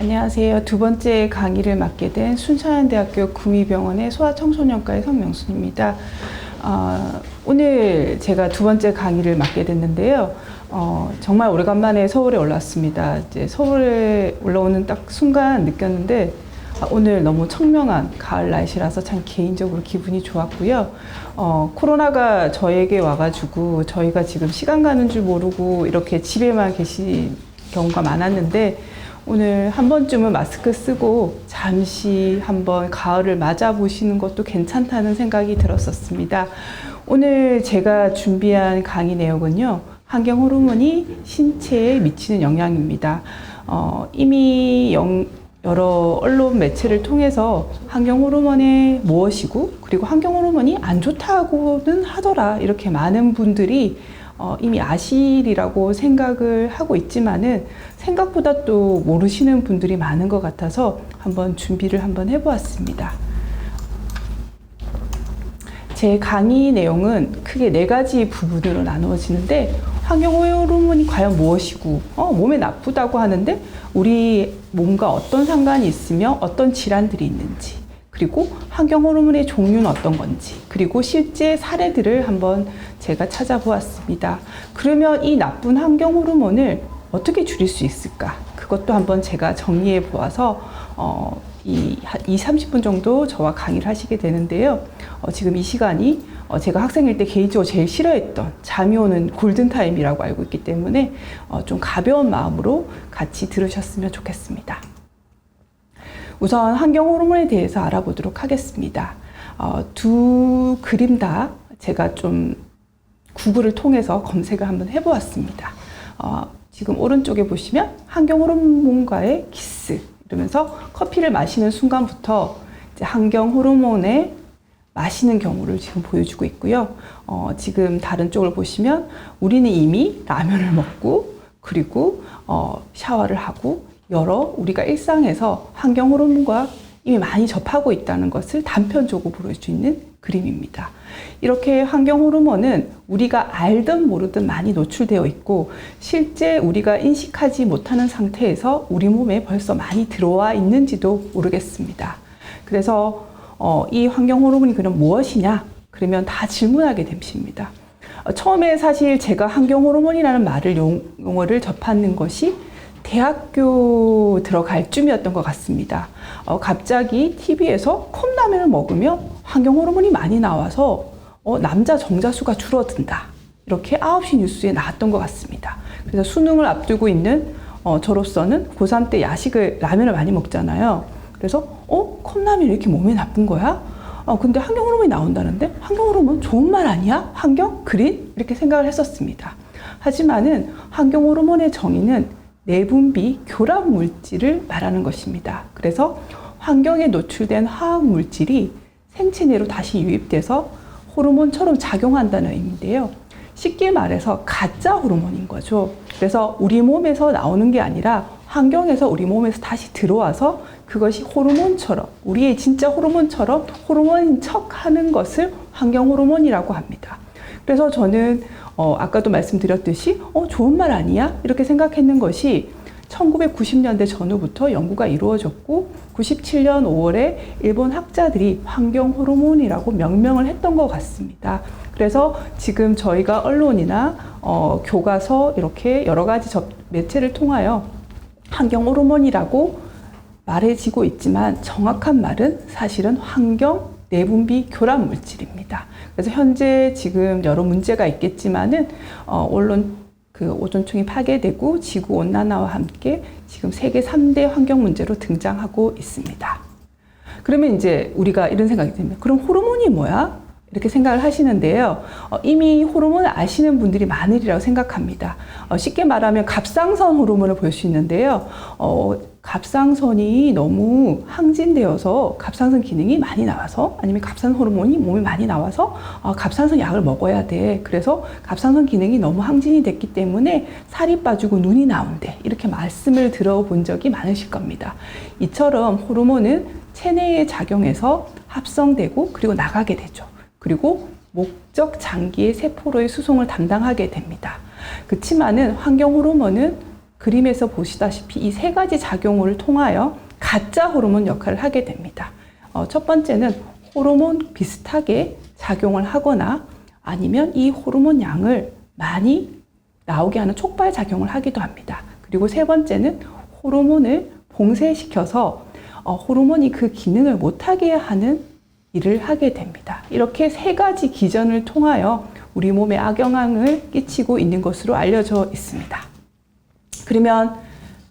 안녕하세요. 두 번째 강의를 맡게 된 순천대학교 구미병원의 소아청소년과의 성명순입니다. 오늘 제가 두 번째 강의를 맡게 됐는데요. 정말 오래간만에 서울에 올라왔습니다. 이제 서울에 올라오는 딱 순간 느꼈는데 오늘 너무 청명한 가을 날씨라서 참 개인적으로 기분이 좋았고요. 코로나가 저에게 와가지고 저희가 지금 시간 가는 줄 모르고 이렇게 집에만 계신 경우가 많았는데 오늘 한 번쯤은 마스크 쓰고 잠시 한번 가을을 맞아보시는 것도 괜찮다는 생각이 들었었습니다. 오늘 제가 준비한 강의 내용은요, 환경 호르몬이 신체에 미치는 영향입니다. 이미 여러 언론 매체를 통해서 환경 호르몬이 무엇이고, 그리고 환경 호르몬이 안 좋다고는 하더라, 이렇게 많은 분들이 이미 아시리라고 생각을 하고 있지만은 생각보다 또 모르시는 분들이 많은 것 같아서 한번 준비를 한번 해보았습니다. 제 강의 내용은 크게 4가지 부분으로 나누어지는데, 환경 호르몬이 과연 무엇이고, 몸에 나쁘다고 하는데 우리 몸과 어떤 상관이 있으며 어떤 질환들이 있는지, 그리고 환경 호르몬의 종류는 어떤 건지, 그리고 실제 사례들을 한번 제가 찾아보았습니다. 그러면 이 나쁜 환경 호르몬을 어떻게 줄일 수 있을까? 그것도 한번 제가 정리해 보아서 이 30분 정도 저와 강의를 하시게 되는데요. 지금 이 시간이 제가 학생일 때 개인적으로 제일 싫어했던 잠이 오는 골든타임이라고 알고 있기 때문에 좀 가벼운 마음으로 같이 들으셨으면 좋겠습니다. 우선 환경 호르몬에 대해서 알아보도록 하겠습니다. 두 그림 다 제가 좀 구글을 통해서 검색을 한번 해보았습니다. 지금 오른쪽에 보시면 환경 호르몬과의 키스, 이러면서 커피를 마시는 순간부터 이제 환경 호르몬에 마시는 경우를 지금 보여주고 있고요. 지금 다른 쪽을 보시면 우리는 이미 라면을 먹고, 그리고 샤워를 하고, 우리가 일상에서 환경 호르몬과 이미 많이 접하고 있다는 것을 단편적으로 볼 수 있는 그림입니다. 이렇게 환경 호르몬은 우리가 알든 모르든 많이 노출되어 있고, 실제 우리가 인식하지 못하는 상태에서 우리 몸에 벌써 많이 들어와 있는지도 모르겠습니다. 그래서 이 환경 호르몬이 그럼 무엇이냐? 그러면 다 질문하게 됩니다. 처음에 사실 제가 환경 호르몬이라는 용어를 접하는 것이 대학교 들어갈 쯤이었던 것 같습니다. 갑자기 TV에서 컵라면을 먹으면 환경 호르몬이 많이 나와서 남자 정자수가 줄어든다, 이렇게 9시 뉴스에 나왔던 것 같습니다. 그래서 수능을 앞두고 있는 저로서는 고3 때 라면을 많이 먹잖아요. 그래서 컵라면이 이렇게 몸에 나쁜 거야? 근데 환경 호르몬이 나온다는데 환경 호르몬 좋은 말 아니야? 환경? 그린? 이렇게 생각을 했었습니다. 하지만은 환경 호르몬의 정의는 내분비 교란 물질을 말하는 것입니다. 그래서 환경에 노출된 화학 물질이 생체 내로 다시 유입돼서 호르몬처럼 작용한다는 의미인데요. 쉽게 말해서 가짜 호르몬인 거죠. 그래서 우리 몸에서 나오는 게 아니라 환경에서 우리 몸에서 다시 들어와서 그것이 호르몬처럼, 우리의 진짜 호르몬처럼 호르몬인 척 하는 것을 환경 호르몬이라고 합니다. 그래서 저는 아까도 말씀드렸듯이 좋은 말 아니야? 이렇게 생각했는 것이 1990년대 전후부터 연구가 이루어졌고 97년 5월에 일본 학자들이 환경 호르몬이라고 명명을 했던 것 같습니다. 그래서 지금 저희가 언론이나 교과서 이렇게 여러 가지 매체를 통하여 환경 호르몬이라고 말해지고 있지만 정확한 말은 사실은 환경 내분비 교란 물질입니다. 그래서 현재 지금 여러 문제가 있겠지만은 언론 오존층이 파괴되고 지구 온난화와 함께 지금 세계 3대 환경 문제로 등장하고 있습니다. 그러면 이제 우리가 이런 생각이 듭니다. 그럼 호르몬이 뭐야? 이렇게 생각을 하시는데요. 이미 호르몬을 아시는 분들이 많으리라고 생각합니다. 쉽게 말하면 갑상선 호르몬을 볼 수 있는데요. 갑상선이 너무 항진되어서 갑상선 기능이 많이 나와서, 아니면 갑상선 호르몬이 몸에 많이 나와서 갑상선 약을 먹어야 돼. 그래서 갑상선 기능이 너무 항진이 됐기 때문에 살이 빠지고 눈이 나온대, 이렇게 말씀을 들어본 적이 많으실 겁니다. 이처럼 호르몬은 체내에 작용해서 합성되고 그리고 나가게 되죠. 그리고 목적 장기의 세포로의 수송을 담당하게 됩니다. 그렇지만은 환경 호르몬은 그림에서 보시다시피 이 세 가지 작용을 통하여 가짜 호르몬 역할을 하게 됩니다. 첫 번째는 호르몬 비슷하게 작용을 하거나 아니면 이 호르몬 양을 많이 나오게 하는 촉발 작용을 하기도 합니다. 그리고 세 번째는 호르몬을 봉쇄시켜서 호르몬이 그 기능을 못하게 하는 일을 하게 됩니다. 이렇게 세 가지 기전을 통하여 우리 몸에 악영향을 끼치고 있는 것으로 알려져 있습니다. 그러면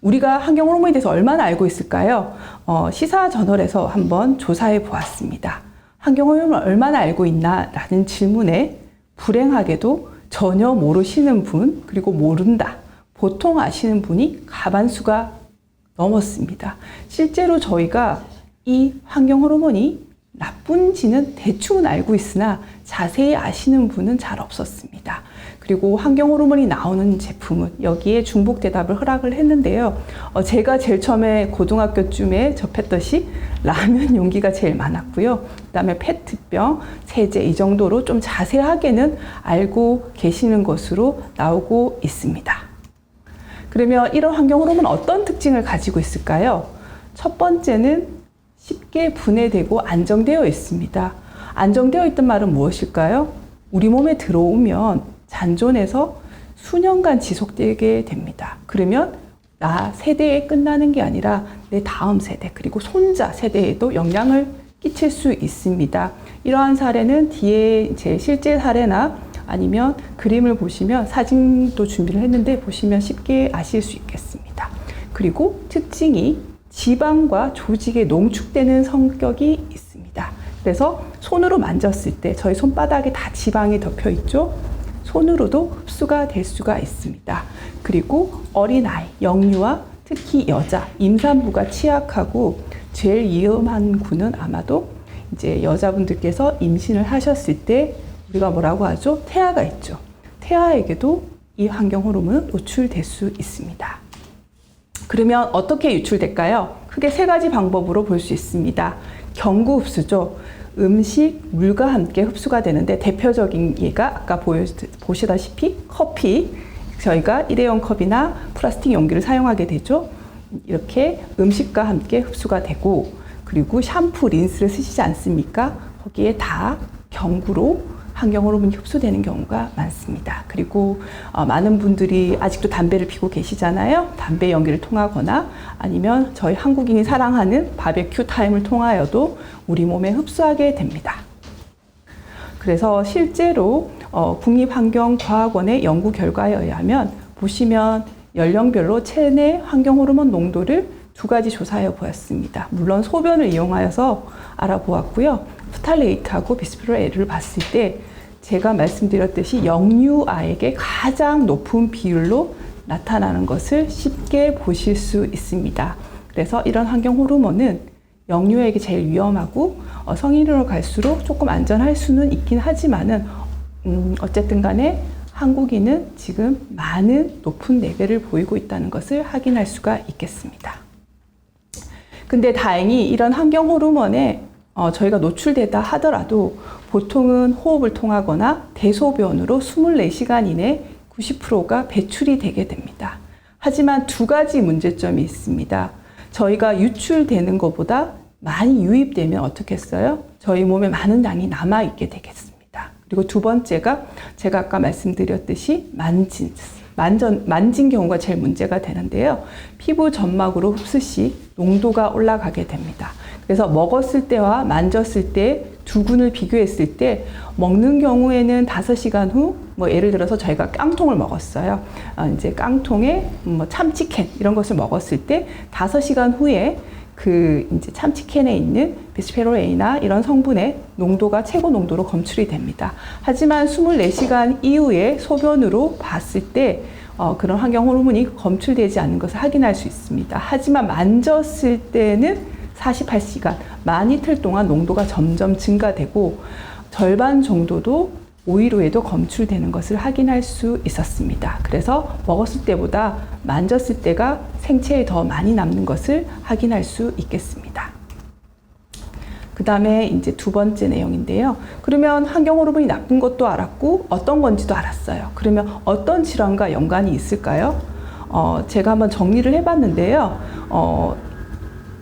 우리가 환경 호르몬에 대해서 얼마나 알고 있을까요? 시사저널에서 한번 조사해 보았습니다. 환경 호르몬을 얼마나 알고 있나? 라는 질문에 불행하게도 전혀 모르시는 분, 그리고 모른다, 보통 아시는 분이 과반수가 넘었습니다. 실제로 저희가 이 환경 호르몬이 나쁜지는 대충은 알고 있으나 자세히 아시는 분은 잘 없었습니다. 그리고 환경 호르몬이 나오는 제품은 여기에 중복 대답을 허락을 했는데요. 제가 제일 처음에 고등학교쯤에 접했듯이 라면 용기가 제일 많았고요. 그다음에 페트병, 세제 이 정도로 좀 자세하게는 알고 계시는 것으로 나오고 있습니다. 그러면 이런 환경 호르몬은 어떤 특징을 가지고 있을까요? 첫 번째는 쉽게 분해되고 안정되어 있습니다. 안정되어 있던 말은 무엇일까요? 우리 몸에 들어오면 잔존에서 수년간 지속되게 됩니다. 그러면 나 세대에 끝나는 게 아니라 내 다음 세대 그리고 손자 세대에도 영향을 끼칠 수 있습니다. 이러한 사례는 뒤에 제 실제 사례나 아니면 그림을 보시면 사진도 준비를 했는데 보시면 쉽게 아실 수 있겠습니다. 그리고 특징이 지방과 조직에 농축되는 성격이 있습니다. 그래서 손으로 만졌을 때 저희 손바닥에 다 지방이 덮여 있죠. 손으로도 흡수가 될 수가 있습니다. 그리고 어린아이, 영유아, 특히 여자, 임산부가 취약하고 제일 위험한 구는 아마도 이제 여자분들께서 임신을 하셨을 때 우리가 뭐라고 하죠? 태아가 있죠. 태아에게도 이 환경 호르몬은 노출될 수 있습니다. 그러면 어떻게 유출될까요? 크게 세 가지 방법으로 볼 수 있습니다. 경구 흡수죠. 음식, 물과 함께 흡수가 되는데 대표적인 예가 아까 보시다시피 커피, 저희가 일회용 컵이나 플라스틱 용기를 사용하게 되죠. 이렇게 음식과 함께 흡수가 되고, 그리고 샴푸, 린스를 쓰시지 않습니까? 거기에 다 경구로 환경 호르몬이 흡수되는 경우가 많습니다. 그리고 많은 분들이 아직도 담배를 피고 계시잖아요. 담배 연기를 통하거나 아니면 저희 한국인이 사랑하는 바베큐 타임을 통하여도 우리 몸에 흡수하게 됩니다. 그래서 실제로 국립환경과학원의 연구 결과에 의하면 보시면 연령별로 체내 환경 호르몬 농도를 두 가지 조사해 보았습니다. 물론 소변을 이용하여서 알아보았고요. 프탈레이트하고 비스피놀 A를 봤을 때 제가 말씀드렸듯이 영유아에게 가장 높은 비율로 나타나는 것을 쉽게 보실 수 있습니다. 그래서 이런 환경 호르몬은 영유아에게 제일 위험하고 성인으로 갈수록 조금 안전할 수는 있긴 하지만은 어쨌든 간에 한국인은 지금 많은 높은 레벨을 보이고 있다는 것을 확인할 수가 있겠습니다. 근데 다행히 이런 환경 호르몬에 저희가 노출되다 하더라도 보통은 호흡을 통하거나 대소변으로 24시간 이내 90%가 배출이 되게 됩니다. 하지만 두 가지 문제점이 있습니다. 저희가 유출되는 것보다 많이 유입되면 어떻겠어요? 저희 몸에 많은 양이 남아있게 되겠습니다. 그리고 두 번째가 제가 아까 말씀드렸듯이 만진 경우가 제일 문제가 되는데요. 피부 점막으로 흡수 시 농도가 올라가게 됩니다. 그래서 먹었을 때와 만졌을 때 두 군을 비교했을 때 먹는 경우에는 5시간 후, 예를 들어서 저희가 깡통을 먹었어요. 이제 깡통에 참치캔 이런 것을 먹었을 때 5시간 후에 그 이제 참치캔에 있는 비스피놀 A나 이런 성분의 농도가 최고 농도로 검출이 됩니다. 하지만 24시간 이후에 소변으로 봤을 때 그런 환경 호르몬이 검출되지 않는 것을 확인할 수 있습니다. 하지만 만졌을 때는 48시간, 만 이틀 동안 농도가 점점 증가되고 절반 정도도 5일 후에도 검출되는 것을 확인할 수 있었습니다. 그래서 먹었을 때보다 만졌을 때가 생체에 더 많이 남는 것을 확인할 수 있겠습니다. 그 다음에 이제 두 번째 내용인데요. 그러면 환경 호르몬이 나쁜 것도 알았고 어떤 건지도 알았어요. 그러면 어떤 질환과 연관이 있을까요? 제가 한번 정리를 해봤는데요.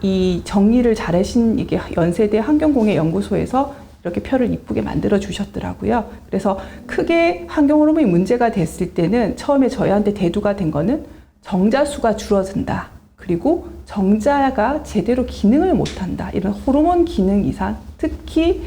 이 정리를 잘하신 이게 연세대 환경공해연구소에서 이렇게 표를 이쁘게 만들어 주셨더라고요. 그래서 크게 환경 호르몬이 문제가 됐을 때는 처음에 저희한테 대두가 된 거는 정자수가 줄어든다. 그리고 정자가 제대로 기능을 못한다. 이런 호르몬 기능 이상, 특히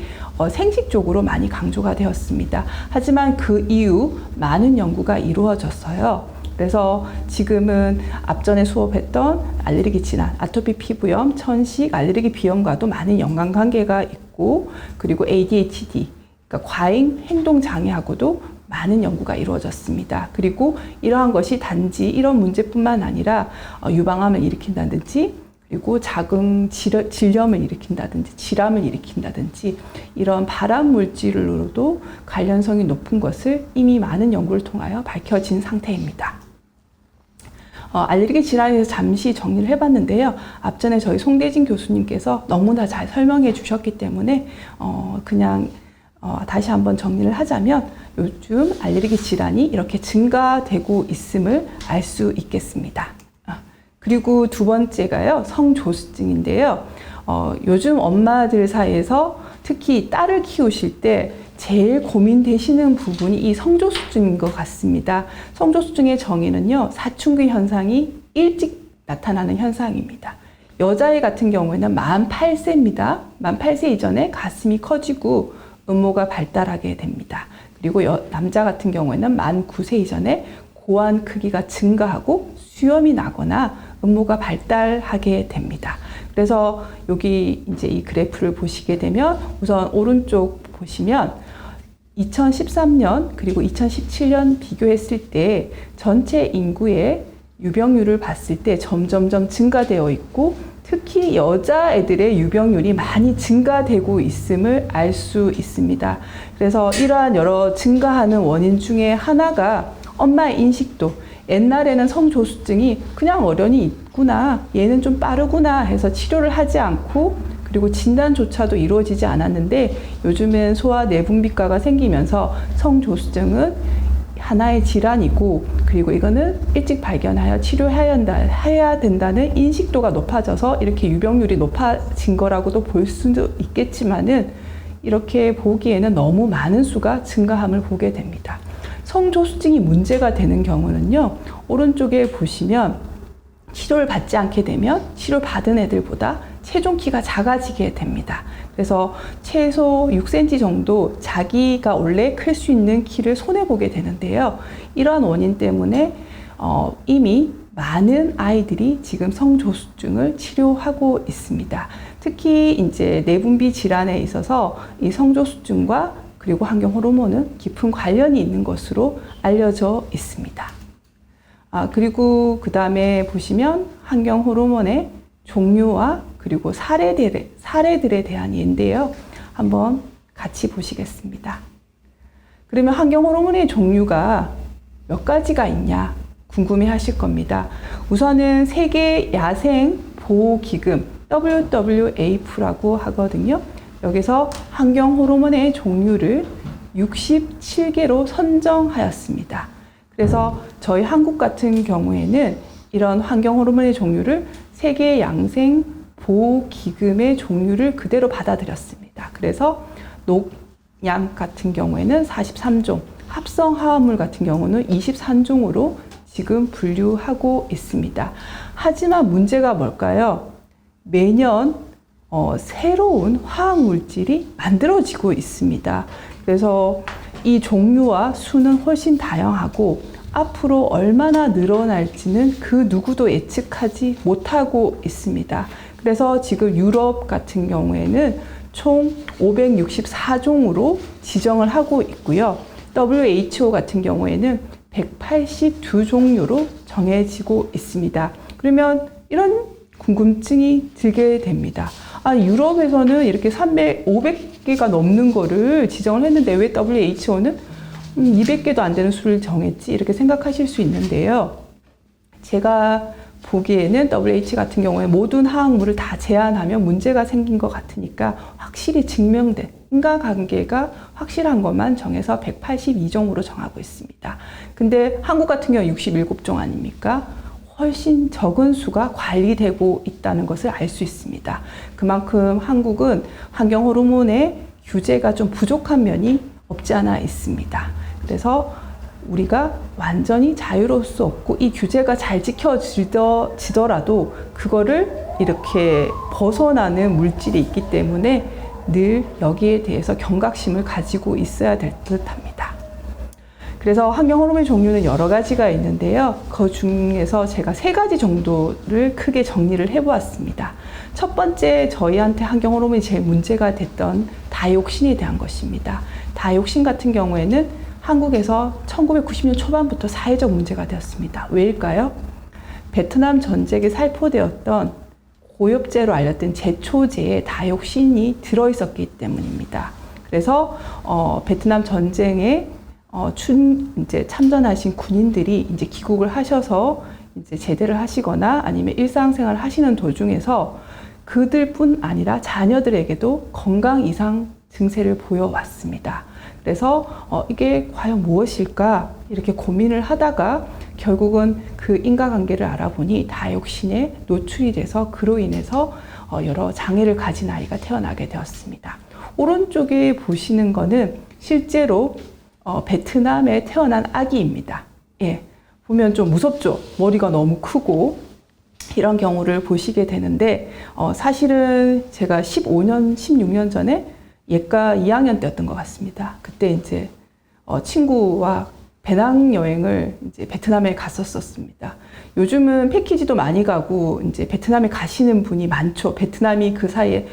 생식적으로 많이 강조가 되었습니다. 하지만 그 이후 많은 연구가 이루어졌어요. 그래서 지금은 앞전에 수업했던 알레르기 질환, 아토피 피부염, 천식, 알레르기 비염과도 많은 연관관계가 있고, 그리고 ADHD, 그러니까 과잉 행동 장애하고도 많은 연구가 이루어졌습니다. 그리고 이러한 것이 단지 이런 문제뿐만 아니라 유방암을 일으킨다든지, 그리고 자궁 질염을 일으킨다든지, 질암을 일으킨다든지 이런 발암 물질로도 관련성이 높은 것을 이미 많은 연구를 통하여 밝혀진 상태입니다. 알레르기 질환에 대해서 잠시 정리를 해봤는데요. 앞전에 저희 송대진 교수님께서 너무나 잘 설명해 주셨기 때문에 다시 한번 정리를 하자면 요즘 알레르기 질환이 이렇게 증가되고 있음을 알 수 있겠습니다. 그리고 두 번째가요, 성조수증인데요. 요즘 엄마들 사이에서 특히 딸을 키우실 때 제일 고민되시는 부분이 이 성조수증인 것 같습니다. 성조수증의 정의는요, 사춘기 현상이 일찍 나타나는 현상입니다. 여자애 같은 경우에는 만 8세입니다. 만 8세 이전에 가슴이 커지고 음모가 발달하게 됩니다. 그리고 남자 같은 경우에는 만 9세 이전에 고환 크기가 증가하고 수염이 나거나 음모가 발달하게 됩니다. 그래서 여기 이제 이 그래프를 보시게 되면 우선 오른쪽 보시면 2013년 그리고 2017년 비교했을 때 전체 인구의 유병률을 봤을 때 점점점 증가되어 있고, 특히 여자애들의 유병률이 많이 증가되고 있음을 알 수 있습니다. 그래서 이러한 여러 증가하는 원인 중에 하나가 엄마의 인식도, 옛날에는 성조수증이 그냥 어련히 있구나, 얘는 좀 빠르구나 해서 치료를 하지 않고, 그리고 진단조차도 이루어지지 않았는데 요즘엔 소아내분비과가 생기면서 성조수증은 하나의 질환이고, 그리고 이거는 일찍 발견하여 치료해야 된다는 인식도가 높아져서 이렇게 유병률이 높아진 거라고도 볼 수도 있겠지만은, 이렇게 보기에는 너무 많은 수가 증가함을 보게 됩니다. 성조수증이 문제가 되는 경우는요, 오른쪽에 보시면 치료를 받지 않게 되면 치료받은 애들보다 체중 키가 작아지게 됩니다. 그래서 최소 6cm 정도 자기가 원래 클 수 있는 키를 손해보게 되는데요. 이러한 원인 때문에 이미 많은 아이들이 지금 성조수증을 치료하고 있습니다. 특히 이제 내분비 질환에 있어서 이 성조수증과 그리고 환경 호르몬은 깊은 관련이 있는 것으로 알려져 있습니다. 그리고 그 다음에 보시면 환경 호르몬의 종류와 그리고 사례들에 대한 예인데요. 한번 같이 보시겠습니다. 그러면 환경 호르몬의 종류가 몇 가지가 있냐 궁금해 하실 겁니다. 우선은 세계 야생 보호기금 WWF라고 하거든요. 여기서 환경 호르몬의 종류를 67개로 선정하였습니다. 그래서 저희 한국 같은 경우에는 이런 환경 호르몬의 종류를 세계 양생 보호기금의 종류를 그대로 받아들였습니다. 그래서 녹약 같은 경우에는 43종, 합성 화합물 같은 경우는 23종으로 지금 분류하고 있습니다. 하지만 문제가 뭘까요? 매년 새로운 화학물질이 만들어지고 있습니다. 그래서 이 종류와 수는 훨씬 다양하고 앞으로 얼마나 늘어날지는 그 누구도 예측하지 못하고 있습니다. 그래서 지금 유럽 같은 경우에는 총 564종으로 지정을 하고 있고요. WHO 같은 경우에는 182종류로 정해지고 있습니다. 그러면 이런 궁금증이 들게 됩니다. 유럽에서는 이렇게 500개가 넘는 거를 지정을 했는데 왜 WHO는 200개도 안 되는 수를 정했지? 이렇게 생각하실 수 있는데요. 제가 보기에는 WH 같은 경우에 모든 화학물을 다 제한하면 문제가 생긴 것 같으니까 확실히 증명된 인과관계가 확실한 것만 정해서 182종으로 정하고 있습니다. 근데 한국 같은 경우 67종 아닙니까? 훨씬 적은 수가 관리되고 있다는 것을 알 수 있습니다. 그만큼 한국은 환경 호르몬의 규제가 좀 부족한 면이 없지 않아 있습니다. 그래서 우리가 완전히 자유로울 수 없고 이 규제가 잘 지켜지더라도 그거를 이렇게 벗어나는 물질이 있기 때문에 늘 여기에 대해서 경각심을 가지고 있어야 될 듯합니다. 그래서 환경 호르몬의 종류는 여러 가지가 있는데요. 그 중에서 제가 3가지 정도를 크게 정리를 해보았습니다. 첫 번째, 저희한테 환경 호르몬이 제일 문제가 됐던 다이옥신에 대한 것입니다. 다이옥신 같은 경우에는 한국에서 1990년 초반부터 사회적 문제가 되었습니다. 왜일까요? 베트남 전쟁에 살포되었던 고엽제로 알렸던 제초제에 다이옥신이 들어있었기 때문입니다. 그래서 베트남 전쟁에 이제 참전하신 군인들이 이제 귀국을 하셔서 이제 제대를 하시거나 아니면 일상생활을 하시는 도중에서 그들뿐 아니라 자녀들에게도 건강 이상 증세를 보여왔습니다. 그래서 이게 과연 무엇일까 이렇게 고민을 하다가 결국은 그 인과관계를 알아보니 다이옥신에 노출이 돼서 그로 인해서 여러 장애를 가진 아이가 태어나게 되었습니다. 오른쪽에 보시는 거는 실제로 베트남에 태어난 아기입니다. 예, 보면 좀 무섭죠? 머리가 너무 크고 이런 경우를 보시게 되는데 사실은 제가 15년, 16년 전에 예과 2학년 때였던 것 같습니다. 그때 이제 친구와 배낭여행을 이제 베트남에 갔었습니다. 요즘은 패키지도 많이 가고 이제 베트남에 가시는 분이 많죠. 베트남이 그 사이에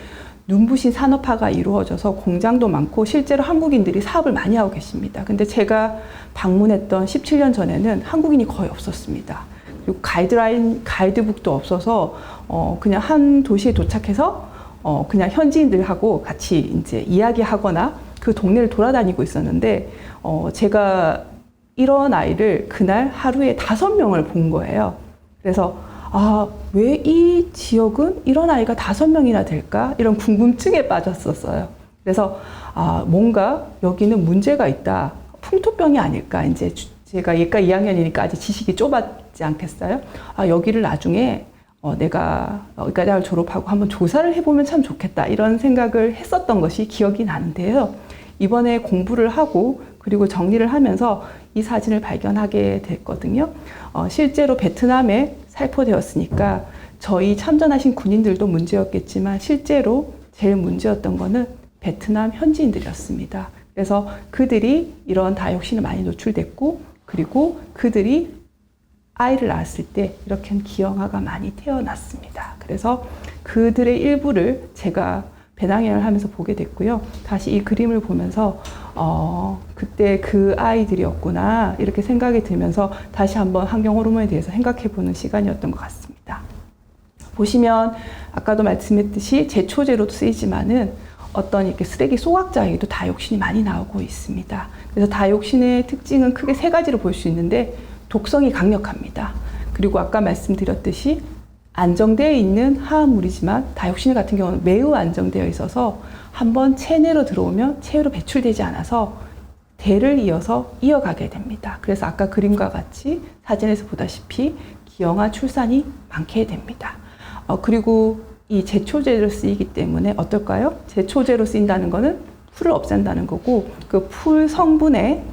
눈부신 산업화가 이루어져서 공장도 많고 실제로 한국인들이 사업을 많이 하고 계십니다. 근데 제가 방문했던 17년 전에는 한국인이 거의 없었습니다. 그리고 가이드북도 없어서 그냥 한 도시에 도착해서 그냥 현지인들하고 같이 이제 이야기하거나 그 동네를 돌아다니고 있었는데 제가 이런 아이를 그날 하루에 5명을 본 거예요. 그래서 왜 이 지역은 이런 아이가 5명이나 될까? 이런 궁금증에 빠졌었어요. 그래서 뭔가 여기는 문제가 있다. 풍토병이 아닐까? 이제 제가 예과 2학년이니까 아직 지식이 좁았지 않겠어요? 여기를 나중에 내가 의과대학을 졸업하고 한번 조사를 해보면 참 좋겠다. 이런 생각을 했었던 것이 기억이 나는데요. 이번에 공부를 하고 그리고 정리를 하면서 이 사진을 발견하게 됐거든요. 실제로 베트남에 살포되었으니까 저희 참전하신 군인들도 문제였겠지만 실제로 제일 문제였던 거는 베트남 현지인들이었습니다. 그래서 그들이 이런 다이옥신에 많이 노출됐고 그리고 그들이 아이를 낳았을 때 이렇게 기형아가 많이 태어났습니다. 그래서 그들의 일부를 제가 배낭여행을 하면서 보게 됐고요. 다시 이 그림을 보면서 그때 그 아이들이었구나 이렇게 생각이 들면서 다시 한번 환경 호르몬에 대해서 생각해보는 시간이었던 것 같습니다. 보시면 아까도 말씀했듯이 제초제로도 쓰이지만은 어떤 이렇게 쓰레기 소각자에도 다이옥신이 많이 나오고 있습니다. 그래서 다이옥신의 특징은 크게 3가지로 볼 수 있는데 독성이 강력합니다. 그리고 아까 말씀드렸듯이 안정되어 있는 화합물이지만 다이옥신 같은 경우는 매우 안정되어 있어서 한번 체내로 들어오면 체외로 배출되지 않아서 대를 이어서 이어가게 됩니다. 그래서 아까 그림과 같이 사진에서 보다시피 기형아 출산이 많게 됩니다. 그리고 이 제초제로 쓰이기 때문에 어떨까요? 제초제로 쓰인다는 거는 풀을 없앤다는 거고 그 풀 성분에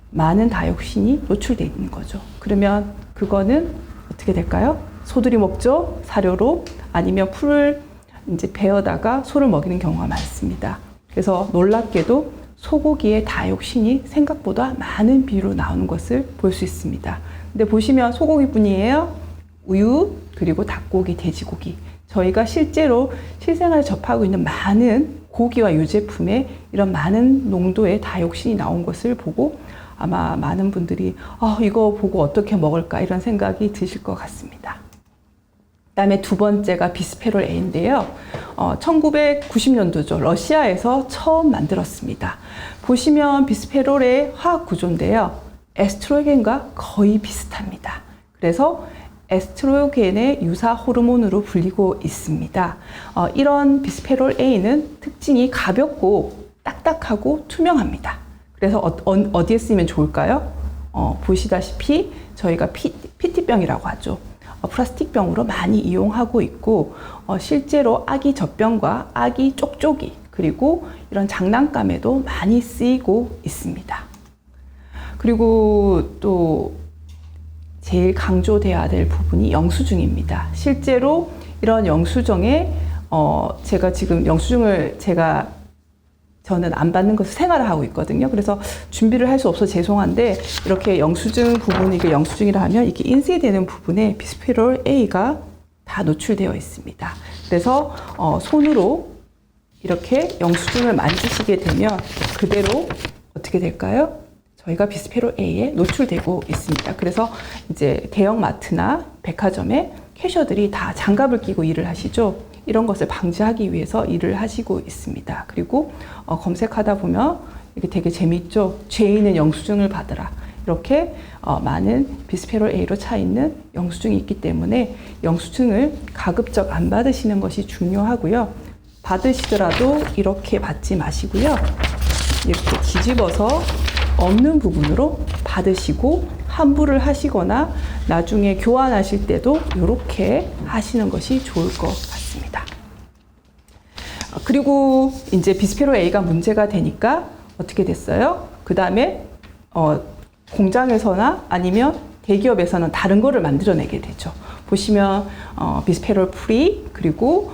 많은 다이옥신이 노출되어 있는 거죠. 그러면 그거는 어떻게 될까요? 소들이 먹죠. 사료로 아니면 풀을 이제 베어다가 소를 먹이는 경우가 많습니다. 그래서 놀랍게도 소고기에 다이옥신이 생각보다 많은 비율로 나오는 것을 볼 수 있습니다. 근데 보시면 소고기뿐이에요. 우유, 그리고 닭고기, 돼지고기. 저희가 실제로 실생활에 접하고 있는 많은 고기와 유제품에 이런 많은 농도의 다이옥신이 나온 것을 보고 아마 많은 분들이 이거 보고 어떻게 먹을까 이런 생각이 드실 것 같습니다. 그다음에 2번째가 비스페롤 A인데요. 1990년도죠. 러시아에서 처음 만들었습니다. 보시면 비스페롤의 화학 구조인데요. 에스트로겐과 거의 비슷합니다. 그래서 에스트로겐의 유사 호르몬으로 불리고 있습니다. 이런 비스페롤 A는 특징이 가볍고 딱딱하고 투명합니다. 그래서 어디에 쓰이면 좋을까요? 보시다시피 저희가 PT병이라고 하죠. 플라스틱 병으로 많이 이용하고 있고 실제로 아기 젖병과 아기 쪽쪽이 그리고 이런 장난감에도 많이 쓰이고 있습니다. 그리고 또 제일 강조돼야 될 부분이 영수증입니다. 실제로 이런 영수증에 제가 지금 영수증을 저는 안 받는 것을 생활을 하고 있거든요. 그래서 준비를 할 수 없어서 죄송한데 이렇게 영수증 부분이 영수증이라 하면 이렇게 인쇄되는 부분에 비스페롤 A가 다 노출되어 있습니다. 그래서 손으로 이렇게 영수증을 만지시게 되면 그대로 어떻게 될까요? 저희가 비스페롤 A에 노출되고 있습니다. 그래서 이제 대형 마트나 백화점에 캐셔들이 다 장갑을 끼고 일을 하시죠. 이런 것을 방지하기 위해서 일을 하시고 있습니다. 그리고 검색하다 보면 이게 되게 재미있죠. 죄인은 영수증을 받으라. 이렇게 많은 비스페롤 A로 차 있는 영수증이 있기 때문에 영수증을 가급적 안 받으시는 것이 중요하고요. 받으시더라도 이렇게 받지 마시고요. 이렇게 뒤집어서 없는 부분으로 받으시고 환불을 하시거나 나중에 교환하실 때도 이렇게 하시는 것이 좋을 것 같습니다. 그리고 이제 비스페롤 A가 문제가 되니까 어떻게 됐어요? 그 다음에 공장에서나 아니면 대기업에서는 다른 거를 만들어내게 되죠. 보시면 비스페롤 프리 그리고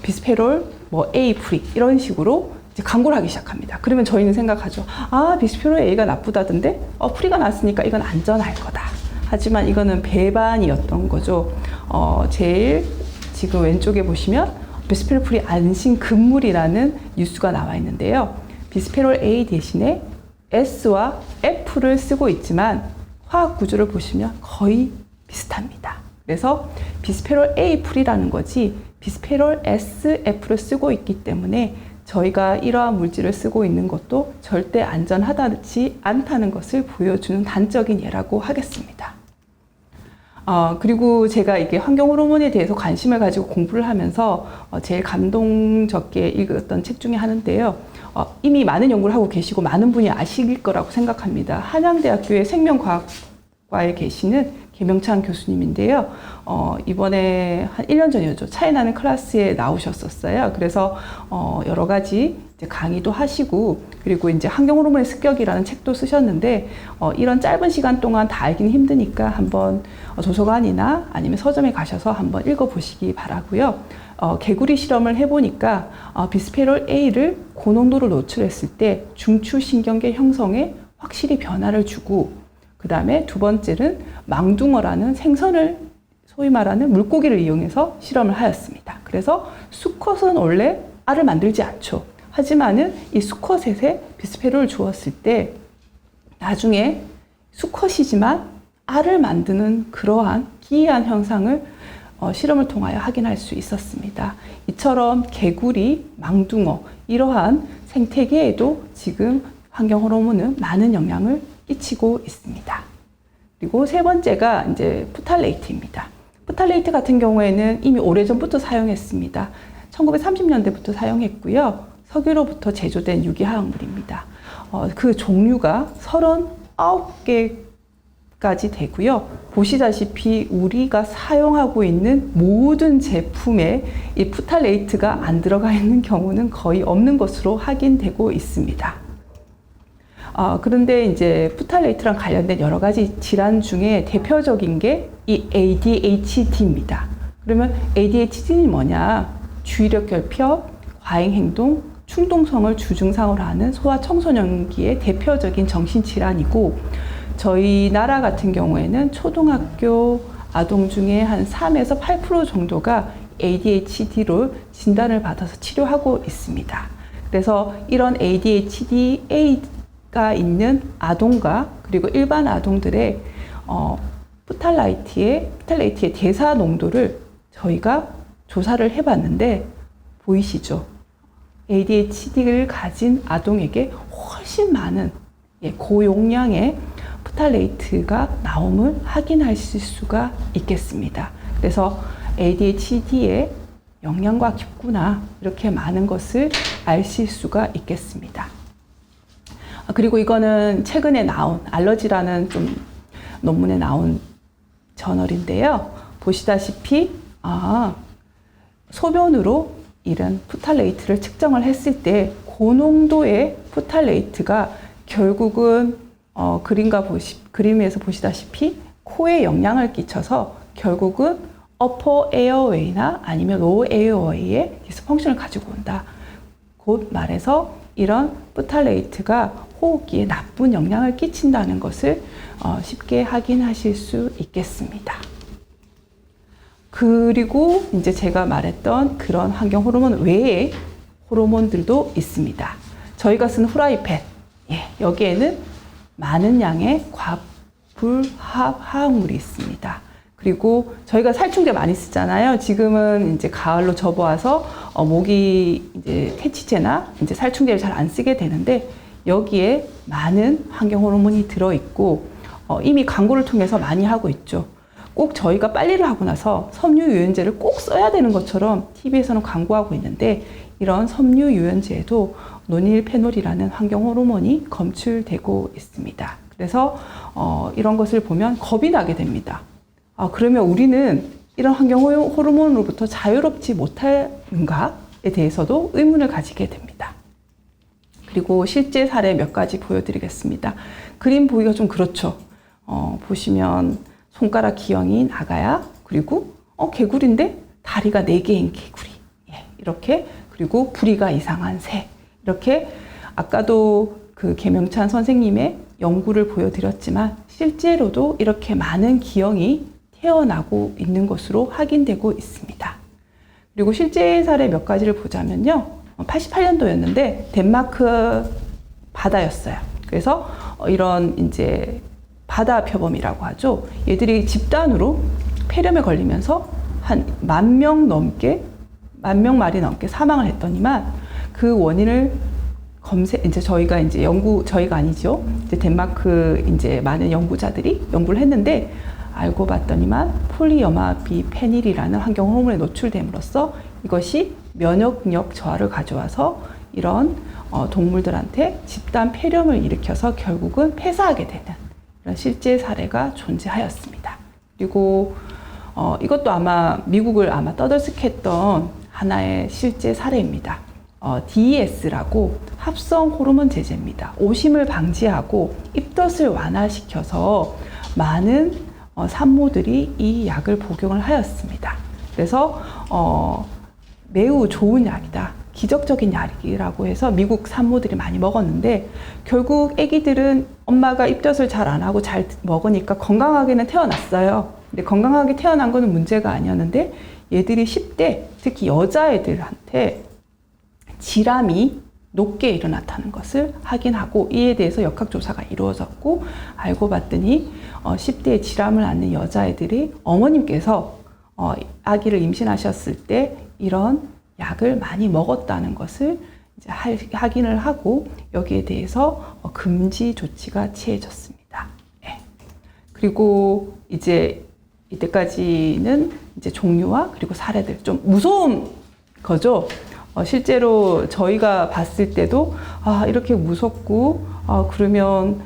비스페롤 A 프리 이런 식으로 이제 광고를 하기 시작합니다. 그러면 저희는 생각하죠. 아, 비스페롤 A가 나쁘다던데 프리가 났으니까 이건 안전할 거다. 하지만 이거는 배반이었던 거죠. 제일 지금 왼쪽에 보시면 비스페롤 프리 안심 금물이라는 뉴스가 나와 있는데요. 비스페롤 A 대신에 S와 F를 쓰고 있지만 화학 구조를 보시면 거의 비슷합니다. 그래서 비스페롤 A 프리라는 거지 비스페롤 SF를 쓰고 있기 때문에 저희가 이러한 물질을 쓰고 있는 것도 절대 안전하지 않다는 것을 보여주는 단적인 예라고 하겠습니다. 그리고 제가 이게 환경 호르몬에 대해서 관심을 가지고 공부를 하면서 제일 감동적게 읽었던 책 중에 하나인데요. 이미 많은 연구를 하고 계시고 많은 분이 아실 거라고 생각합니다. 한양대학교의 생명과학과에 계시는 김영찬 교수님인데요. 이번에 한 1년 전이었죠. 차이나는 클래스에 나오셨었어요. 그래서 여러 가지 이제 강의도 하시고 그리고 이제 환경 호르몬의 습격이라는 책도 쓰셨는데 이런 짧은 시간 동안 다 알기는 힘드니까 한번 도서관이나 아니면 서점에 가셔서 한번 읽어보시기 바라고요. 개구리 실험을 해보니까 비스페롤 A를 고농도로 노출했을 때 중추신경계 형성에 확실히 변화를 주고 그 다음에 두 번째는 망둥어라는 생선을 소위 말하는 물고기를 이용해서 실험을 하였습니다. 그래서 수컷은 원래 알을 만들지 않죠. 하지만은 이 수컷에 비스페롤을 주었을 때 나중에 수컷이지만 알을 만드는 그러한 기이한 현상을 실험을 통하여 확인할 수 있었습니다. 이처럼 개구리, 망둥어 이러한 생태계에도 지금 환경 호르몬은 많은 영향을 끼치고 있습니다. 그리고 세 번째가 이제 프탈레이트입니다. 프탈레이트 같은 경우에는 이미 오래전부터 사용했습니다. 1930년대부터 사용했고요. 석유로부터 제조된 유기화학물입니다. 그 종류가 39개까지 되고요. 보시다시피 우리가 사용하고 있는 모든 제품에 이 프탈레이트가 안 들어가 있는 경우는 거의 없는 것으로 확인되고 있습니다. 그런데 이제 프탈레이트랑 관련된 여러 가지 질환 중에 대표적인 게 이 ADHD입니다. 그러면 ADHD는 뭐냐? 주의력 결핍, 과잉 행동, 충동성을 주증상으로 하는 소아청소년기의 대표적인 정신질환이고 저희 나라 같은 경우에는 초등학교 아동 중에 한 3에서 8% 정도가 ADHD로 진단을 받아서 치료하고 있습니다. 그래서 이런 ADHD가 있는 아동과 그리고 일반 아동들의 프탈레이트의 대사 농도를 저희가 조사를 해봤는데 보이시죠? ADHD를 가진 아동에게 훨씬 많은 고용량의 프탈레이트가 나옴을 확인하실 수가 있겠습니다. 그래서 ADHD의 영양과 깊구나 이렇게 많은 것을 아실 수가 있겠습니다. 그리고 이거는 최근에 나온 알러지라는 좀 논문에 나온 저널인데요. 보시다시피 소변으로 이런 프탈레이트를 측정을 했을 때 고농도의 프탈레이트가 결국은 그림에서 보시다시피 코에 영향을 끼쳐서 결국은 어퍼 에어웨이나 아니면 로우 에어웨이에 디스펑션을 가지고 온다. 곧 말해서 이런 프탈레이트가 호흡기에 나쁜 영향을 끼친다는 것을 쉽게 확인하실 수 있겠습니다. 그리고 이제 제가 말했던 그런 환경 호르몬 외에 호르몬들도 있습니다. 저희가 쓰는 후라이팬, 여기에는 많은 양의 과불합 화학물이 있습니다. 그리고 저희가 살충제 많이 쓰잖아요. 지금은 이제 가을로 접어와서 모기 이제 퇴치제나 이제 살충제를 잘 안 쓰게 되는데 여기에 많은 환경 호르몬이 들어있고 이미 광고를 통해서 많이 하고 있죠. 꼭 저희가 빨래를 하고 나서 섬유 유연제를 꼭 써야 되는 것처럼 TV에서는 광고하고 있는데 이런 섬유 유연제에도 노닐페놀이라는 환경 호르몬이 검출되고 있습니다. 그래서 이런 것을 보면 겁이 나게 됩니다. 그러면 우리는 이런 환경 호르몬으로부터 자유롭지 못한가에 대해서도 의문을 가지게 됩니다. 그리고 실제 사례 몇 가지 보여드리겠습니다. 그림 보기가 좀 그렇죠. 보시면 손가락 기형이 나가야, 그리고 개구리인데 다리가 4개인 개구리, 이렇게, 그리고 부리가 이상한 새, 이렇게. 아까도 그 계명찬 선생님의 연구를 보여드렸지만 실제로도 이렇게 많은 기형이 태어나고 있는 것으로 확인되고 있습니다. 그리고 실제 사례 몇 가지를 보자면요, 88년도였는데 덴마크 바다였어요. 그래서 이런 이제 바다 표범이라고 하죠. 얘들이 집단으로 폐렴에 걸리면서 한 10,000명 말이 넘게 사망을 했더니만 그 원인을 이제 저희가 이제 저희가 아니죠. 이제 덴마크 이제 많은 연구자들이 연구를 했는데 알고 봤더니만 폴리여마비페닐이라는 환경 호르몬에 노출됨으로써 이것이 면역력 저하를 가져와서 이런 동물들한테 집단 폐렴을 일으켜서 결국은 폐사하게 되는 이런 실제 사례가 존재하였습니다. 그리고 이것도 아마 미국을 아마 떠들썩했던 하나의 실제 사례입니다. DES라고 합성 호르몬 제제입니다. 오심을 방지하고 입덧을 완화시켜서 많은 산모들이 이 약을 복용을 하였습니다. 그래서 매우 좋은 약이다, 기적적인 약이라고 해서 미국 산모들이 많이 먹었는데 결국 아기들은 엄마가 입덧을 잘 안 하고 잘 먹으니까 건강하게는 태어났어요. 근데 건강하게 태어난 거는 문제가 아니었는데 얘들이 10대, 특히 여자애들한테 질암이 높게 일어났다는 것을 확인하고 이에 대해서 역학조사가 이루어졌고 알고 봤더니 10대에 질암을 앓는 여자애들이 어머님께서 아기를 임신하셨을 때 이런 약을 많이 먹었다는 것을 이제 확인을 하고 여기에 대해서 금지 조치가 취해졌습니다. 네. 그리고 이제 이때까지는 이제 종류와 그리고 사례들, 좀 무서운 거죠. 실제로 저희가 봤을 때도 이렇게 무섭고 그러면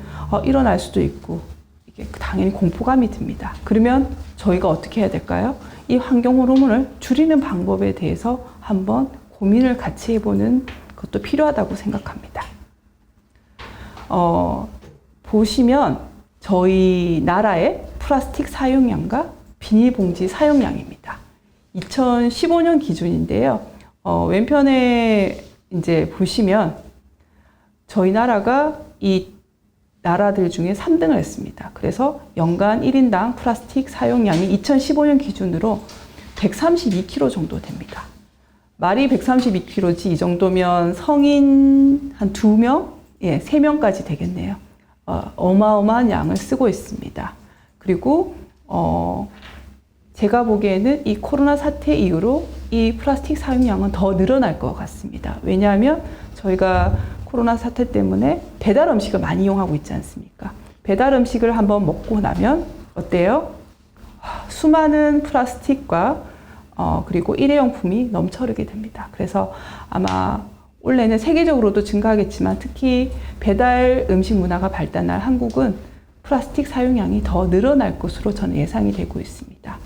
일어날 수도 있고 이게 당연히 공포감이 듭니다. 그러면 저희가 어떻게 해야 될까요? 이 환경 호르몬을 줄이는 방법에 대해서 한번 고민을 같이 해보는 것도 필요하다고 생각합니다. 보시면 저희 나라의 플라스틱 사용량과 비닐봉지 사용량입니다. 2015년 기준인데요. 왼편에 이제 보시면 저희 나라가 이 나라들 중에 3등을 했습니다. 그래서 연간 1인당 플라스틱 사용량이 2015년 기준으로 132kg 정도 됩니다. 말이 132kg지 이 정도면 성인 한 2명? 3명까지 되겠네요. 어마어마한 양을 쓰고 있습니다. 그리고 제가 보기에는 이 코로나 사태 이후로 이 플라스틱 사용량은 더 늘어날 것 같습니다. 왜냐하면 저희가 코로나 사태 때문에 배달 음식을 많이 이용하고 있지 않습니까? 배달 음식을 한번 먹고 나면 어때요? 수많은 플라스틱과 그리고 일회용품이 넘쳐흐르게 됩니다. 그래서 아마 올해는 세계적으로도 증가하겠지만 특히 배달 음식 문화가 발달한 한국은 플라스틱 사용량이 더 늘어날 것으로 저는 예상이 되고 있습니다.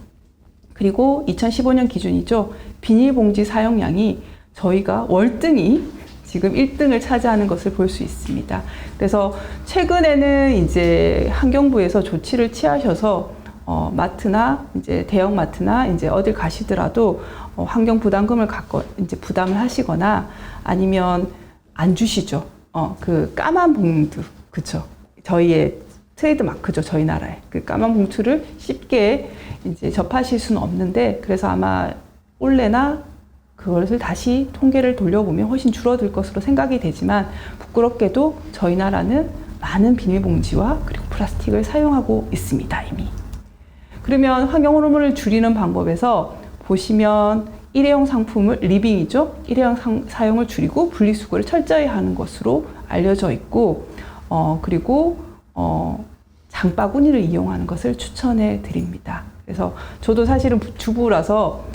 그리고 2015년 기준이죠. 비닐봉지 사용량이 저희가 월등히 지금 1등을 차지하는 것을 볼 수 있습니다. 그래서 최근에는 이제 환경부에서 조치를 취하셔서 마트나 이제 대형 마트나 이제 어딜 가시더라도 환경 부담금을 갖고 이제 부담을 하시거나 아니면 안 주시죠. 그 까만 봉투, 그쵸? 저희의 트레이드 마크죠, 저희 나라에. 그 까만 봉투를 쉽게 이제 접하실 수는 없는데, 그래서 아마 올해나 그것을 다시 통계를 돌려보면 훨씬 줄어들 것으로 생각이 되지만, 부끄럽게도 저희 나라는 많은 비닐봉지와 그리고 플라스틱을 사용하고 있습니다, 이미. 그러면 환경 호르몬을 줄이는 방법에서 보시면 일회용 상품을, 리빙이죠? 일회용 사용을 줄이고 분리수거를 철저히 하는 것으로 알려져 있고, 그리고 장바구니를 이용하는 것을 추천해 드립니다. 그래서 저도 사실은 주부라서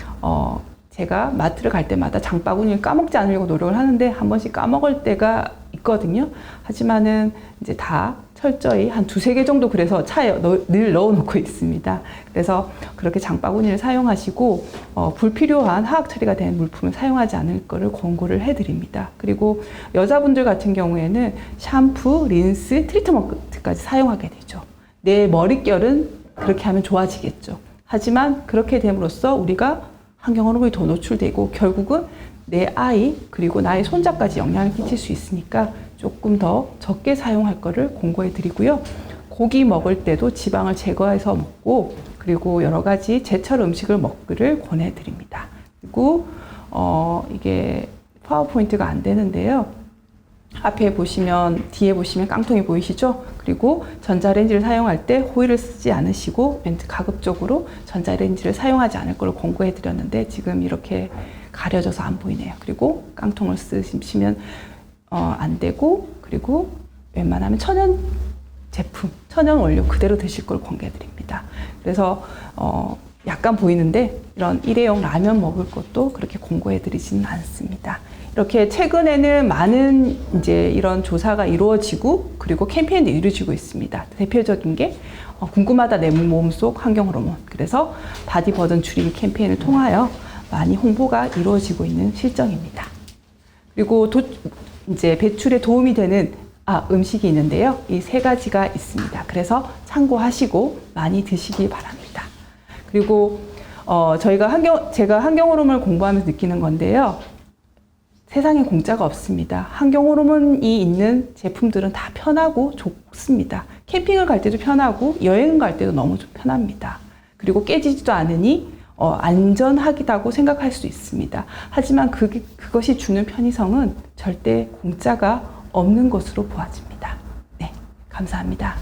제가 마트를 갈 때마다 장바구니를 까먹지 않으려고 노력을 하는데 한 번씩 까먹을 때가 있거든요. 하지만은 이제 다 철저히 한 2-3개 정도 그래서 차에 늘 넣어놓고 있습니다. 그래서 그렇게 장바구니를 사용하시고 불필요한 화학 처리가 된 물품을 사용하지 않을 거를 권고를 해드립니다. 그리고 여자분들 같은 경우에는 샴푸, 린스, 트리트먼트까지 사용하게 되죠. 내 머릿결은 그렇게 하면 좋아지겠죠. 하지만 그렇게 됨으로써 우리가 환경 호르몬이 더 노출되고 결국은 내 아이 그리고 나의 손자까지 영향을 끼칠 수 있으니까 조금 더 적게 사용할 거를 권고해 드리고요. 고기 먹을 때도 지방을 제거해서 먹고 그리고 여러 가지 제철 음식을 먹기를 권해 드립니다. 그리고 이게 파워포인트가 안 되는데요. 앞에 보시면, 뒤에 보시면 깡통이 보이시죠? 그리고 전자레인지를 사용할 때 호일을 쓰지 않으시고 가급적으로 전자레인지를 사용하지 않을 걸 권고해 드렸는데 지금 이렇게 가려져서 안 보이네요. 그리고 깡통을 쓰시면 안 되고, 그리고 웬만하면 천연 제품, 천연 원료 그대로 드실 걸 권고해 드립니다. 그래서 약간 보이는데 이런 일회용 라면 먹을 것도 그렇게 권고해 드리지는 않습니다. 이렇게 최근에는 많은 이제 이런 조사가 이루어지고 그리고 캠페인도 이루어지고 있습니다. 대표적인 게 궁금하다 내 몸속 환경 호르몬. 그래서 바디 버든 줄이기 캠페인을 통하여 많이 홍보가 이루어지고 있는 실정입니다. 그리고 이제 배출에 도움이 되는 음식이 있는데요. 이 3가지가 있습니다. 그래서 참고하시고 많이 드시기 바랍니다. 그리고 제가 환경 호르몬을 공부하면서 느끼는 건데요. 세상에 공짜가 없습니다. 환경 호르몬이 있는 제품들은 다 편하고 좋습니다. 캠핑을 갈 때도 편하고 여행 갈 때도 너무 좀 편합니다. 그리고 깨지지도 않으니 안전하다고 생각할 수 있습니다. 하지만 그것이 주는 편의성은 절대 공짜가 없는 것으로 보아집니다. 네, 감사합니다.